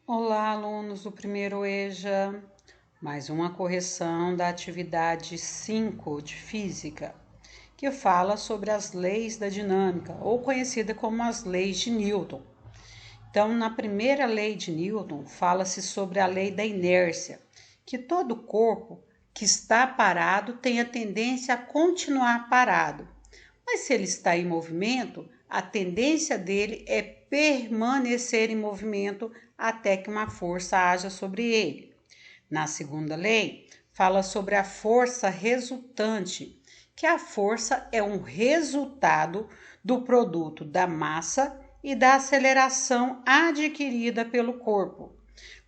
Olá, alunos do primeiro EJA, mais uma correção da atividade 5 de Física, que fala sobre as leis da dinâmica, ou conhecida como as leis de Newton. Então, na primeira lei de Newton, fala-se sobre a lei da inércia, que todo corpo que está parado tem a tendência a continuar parado, mas se ele está em movimento, a tendência dele é permanecer em movimento até que uma força haja sobre ele. Na segunda lei, fala sobre a força resultante, que a força é um resultado do produto da massa e da aceleração adquirida pelo corpo.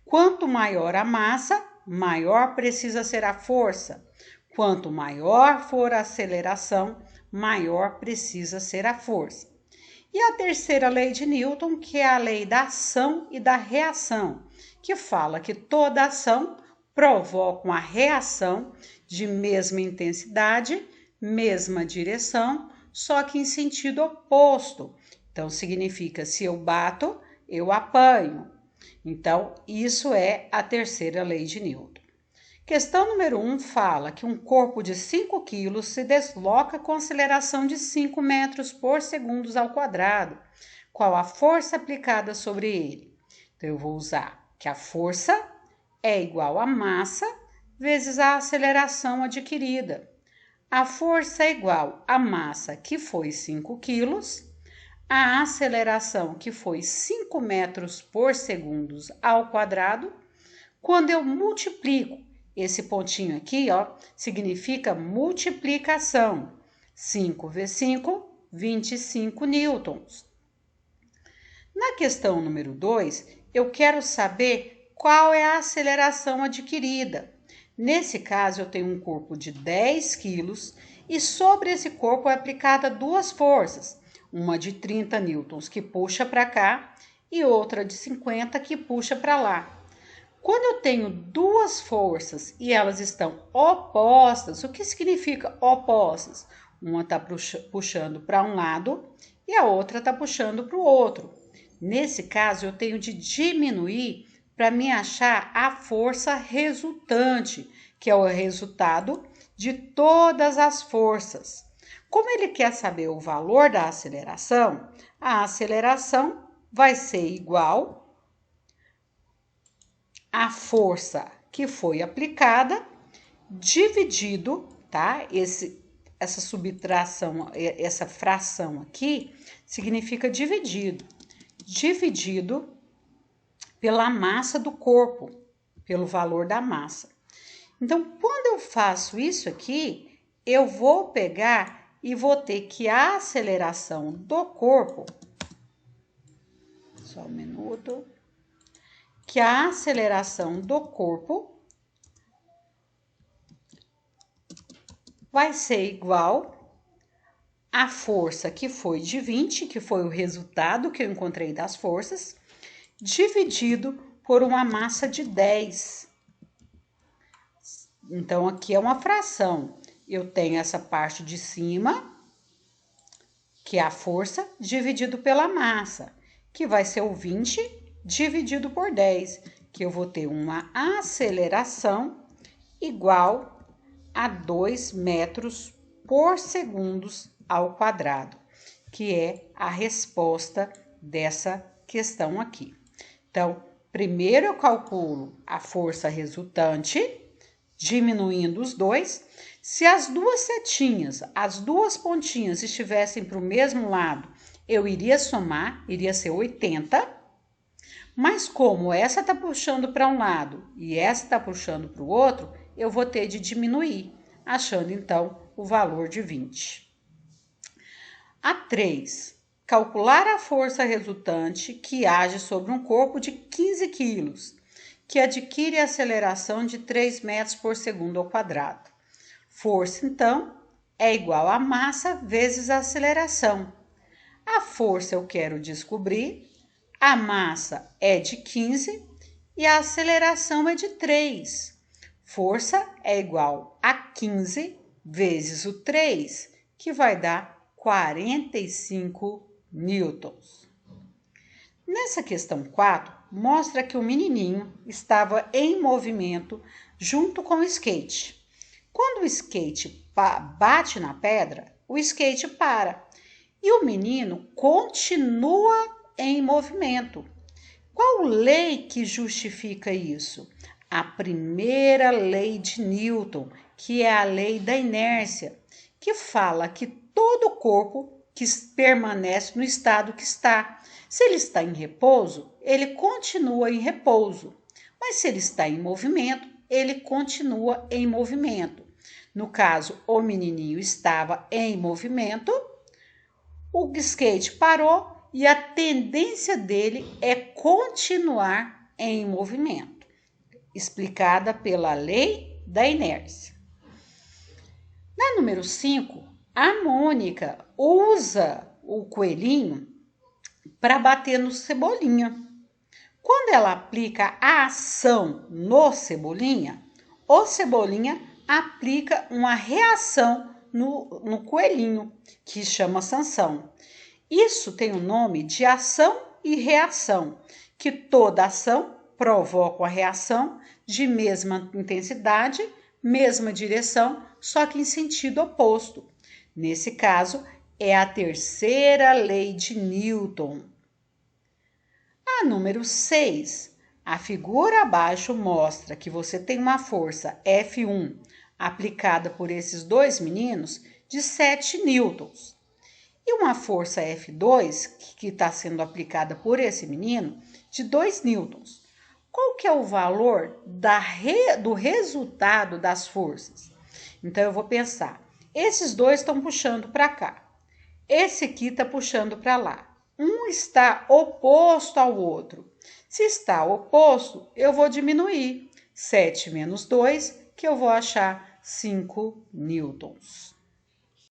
Quanto maior a massa, maior precisa ser a força. Quanto maior for a aceleração, maior precisa ser a força. E a terceira lei de Newton, que é a lei da ação e da reação, que fala que toda ação provoca uma reação de mesma intensidade, mesma direção, só que em sentido oposto. Então, significa, se eu bato, eu apanho. Então, isso é a terceira lei de Newton. Questão número 1 fala que um corpo de 5 kg se desloca com aceleração de 5 metros por segundo ao quadrado. Qual a força aplicada sobre ele? Então, eu vou usar que a força é igual a massa vezes a aceleração adquirida. A força é igual à massa, que foi 5 kg, a aceleração, que foi 5 metros por segundo ao quadrado. Quando eu multiplico, esse pontinho aqui, ó, significa multiplicação. 5 vezes 5, 25 newtons. Na questão número 2, eu quero saber qual é a aceleração adquirida. Nesse caso, eu tenho um corpo de 10 quilos e sobre esse corpo é aplicada duas forças. Uma de 30 newtons que puxa para cá e outra de 50 que puxa para lá. Quando eu tenho duas forças e elas estão opostas, o que significa opostas? Uma está puxando para um lado e a outra está puxando para o outro. Nesse caso, eu tenho de diminuir para me achar a força resultante, que é o resultado de todas as forças. Como ele quer saber o valor da aceleração, a aceleração vai ser igual a força que foi aplicada dividido, tá? Essa subtração, essa fração aqui significa dividido pela massa do corpo, pelo valor da massa. Então, quando eu faço isso aqui, eu vou pegar e vou ter que a aceleração do corpo, só um minuto, que a aceleração do corpo vai ser igual à força que foi de 20, que foi o resultado que eu encontrei das forças, dividido por uma massa de 10. Então, aqui é uma fração. Eu tenho essa parte de cima, que é a força, dividido pela massa, que vai ser o 20 dividido por 10, que eu vou ter uma aceleração igual a 2 metros por segundo ao quadrado, que é a resposta dessa questão aqui. Então, primeiro eu calculo a força resultante, diminuindo os dois. Se as duas setinhas, as duas pontinhas estivessem para o mesmo lado, eu iria somar, iria ser 80. Mas como essa está puxando para um lado e essa está puxando para o outro, eu vou ter de diminuir, achando então o valor de 20. A 3. Calcular a força resultante que age sobre um corpo de 15 quilos, que adquire aceleração de 3 metros por segundo ao quadrado. Força, então, é igual a massa vezes a aceleração. A força eu quero descobrir, a massa é de 15 e a aceleração é de 3. Força é igual a 15 vezes o 3, que vai dar 45 newtons. Nessa questão 4, mostra que o menininho estava em movimento junto com o skate. Quando o skate bate na pedra, o skate para e o menino continua em movimento. Qual lei que justifica isso? A primeira lei de Newton, que é a lei da inércia, que fala que todo corpo que permanece no estado que está. Se ele está em repouso, ele continua em repouso. Mas se ele está em movimento, ele continua em movimento. No caso, o menininho estava em movimento, o skate parou e a tendência dele é continuar em movimento, explicada pela lei da inércia. Na número 5, a Mônica usa o coelhinho para bater no Cebolinha. Quando ela aplica a ação no Cebolinha, o Cebolinha aplica uma reação no coelhinho, que chama sanção. Isso tem o nome de ação e reação, que toda ação provoca uma reação de mesma intensidade, mesma direção, só que em sentido oposto. Nesse caso, é a terceira lei de Newton. A número 6. A figura abaixo mostra que você tem uma força F1 aplicada por esses dois meninos de 7 newtons. E uma força F2 que está sendo aplicada por esse menino de 2 newtons. Qual que é o valor do resultado das forças? Então, eu vou pensar, esses dois estão puxando para cá. Esse aqui está puxando para lá. Um está oposto ao outro. Se está oposto, eu vou diminuir. 7 menos 2, que eu vou achar 5 newtons.